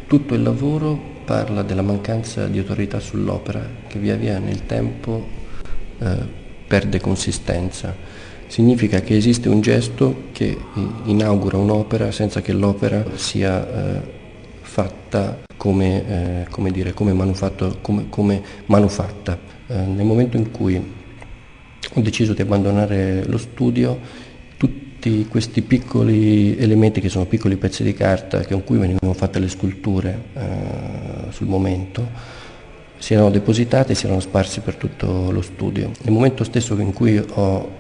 Tutto il lavoro parla della mancanza di autorità sull'opera che via via nel tempo perde consistenza. Significa che esiste un gesto che inaugura un'opera senza che l'opera sia fatta come manufatta. Nel momento in cui ho deciso di abbandonare lo studio, tutti questi piccoli elementi che sono piccoli pezzi di carta con cui venivano fatte le sculture sul momento si erano depositati e si erano sparsi per tutto lo studio. Nel momento stesso in cui ho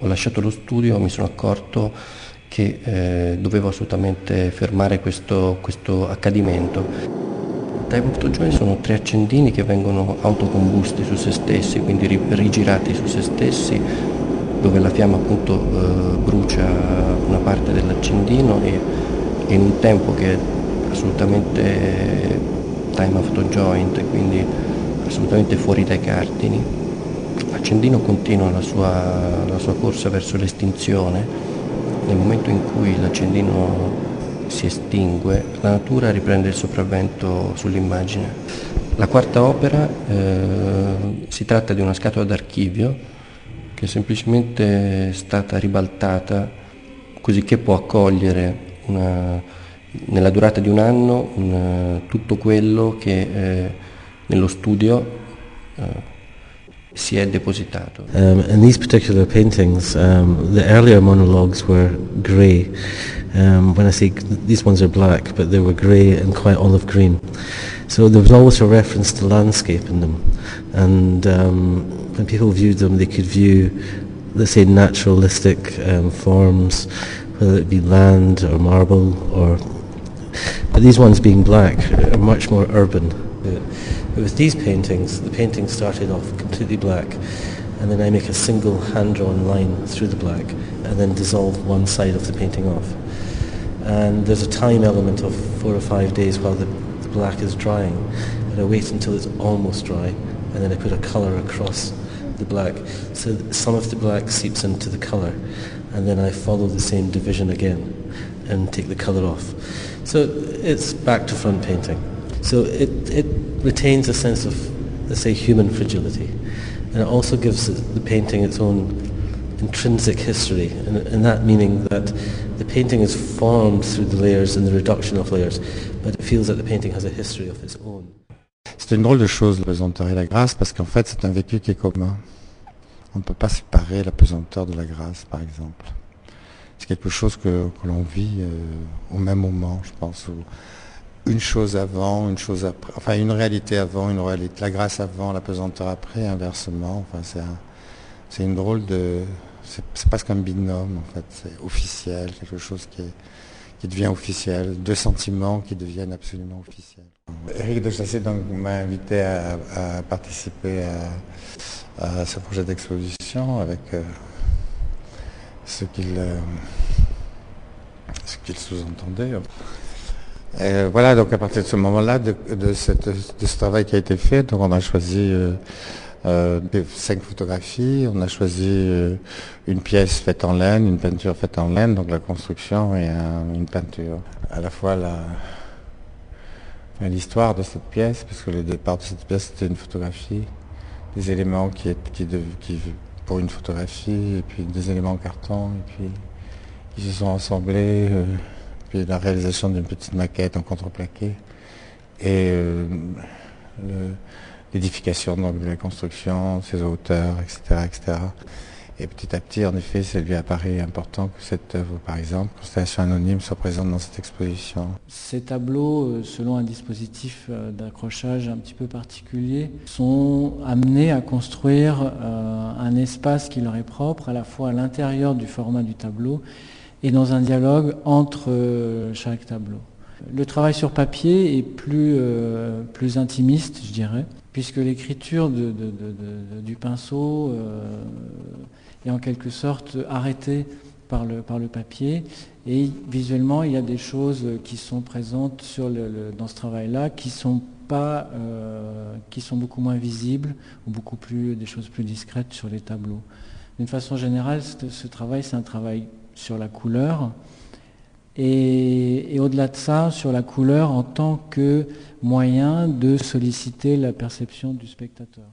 lasciato lo studio mi sono accorto che dovevo assolutamente fermare questo accadimento. Time of the Joy sono 3 accendini che vengono autocombusti su se stessi, quindi rigirati su se stessi, dove la fiamma appunto brucia una parte dell'accendino e in un tempo che è assolutamente time of the joint, quindi assolutamente fuori dai cardini. L'accendino continua la sua corsa verso l'estinzione. Nel momento in cui l'accendino si estingue, la natura riprende il sopravvento sull'immagine. La quarta opera si tratta di una scatola d'archivio che è semplicemente stata ribaltata così che può accogliere nella durata di un anno tutto quello che nello studio si è depositato. In these particular paintings, the earlier monologues were grey. When I say these ones are black, but they were grey and quite olive green. So there was always a reference to landscape in them. And when people viewed them, they could view, let's say, naturalistic forms, whether it be land or marble, but these ones being black are much more urban. But with these paintings, the painting started off completely black, and then I make a single hand-drawn line through the black, and then dissolve one side of the painting off. And there's a time element of 4 or 5 days while the black is drying, and I wait until it's almost dry, and then I put a colour across the black, so that some of the black seeps into the colour, and then I follow the same division again, and take the colour off. So it's back to front painting. So it retains a sense of, let's say, human fragility, and it also gives the painting its own intrinsic history, and that meaning that the painting is formed through the layers and the reduction of layers, but it feels that the painting has a history of its own. C'est une drôle de chose, la pesanteur et la grâce, parce qu'en fait c'est un vécu qui est commun. On ne peut pas séparer la pesanteur de la grâce, par exemple. C'est quelque chose que l'on vit au même moment, je pense. Une chose avant, une chose après, enfin une réalité avant, une réalité, la grâce avant, la pesanteur après, inversement. Enfin c'est une drôle de, c'est presque un binôme en fait, c'est officiel, quelque chose qui devient officiel, 2 sentiments qui deviennent absolument officiels. Éric de Chassé donc m'a invité à participer à ce projet d'exposition avec ce qu'il sous-entendait. Voilà, donc à partir de ce moment-là, de ce travail qui a été fait, donc on a choisi 5 photographies, on a choisi une pièce faite en laine, une peinture faite en laine, donc la construction et une peinture. À la fois l'histoire de cette pièce, parce que le départ de cette pièce c'était une photographie, des éléments qui pour une photographie, et puis des éléments en carton, et puis qui se sont assemblés. Puis la réalisation d'une petite maquette en contreplaqué et l'édification donc, de la construction, ses hauteurs, etc., etc. Et petit à petit, en effet, ça lui apparaît important que cette œuvre, par exemple, Constellation anonyme, soit présente dans cette exposition. Ces tableaux, selon un dispositif d'accrochage un petit peu particulier, sont amenés à construire un espace qui leur est propre, à la fois à l'intérieur du format du tableau et dans un dialogue entre chaque tableau. Le travail sur papier est plus intimiste, je dirais, puisque l'écriture du pinceau est en quelque sorte arrêtée par le papier, et visuellement il y a des choses qui sont présentes dans ce travail-là qui sont beaucoup moins visibles, ou des choses plus discrètes sur les tableaux. D'une façon générale, ce travail, c'est un travail sur la couleur, et au-delà de ça, sur la couleur en tant que moyen de solliciter la perception du spectateur.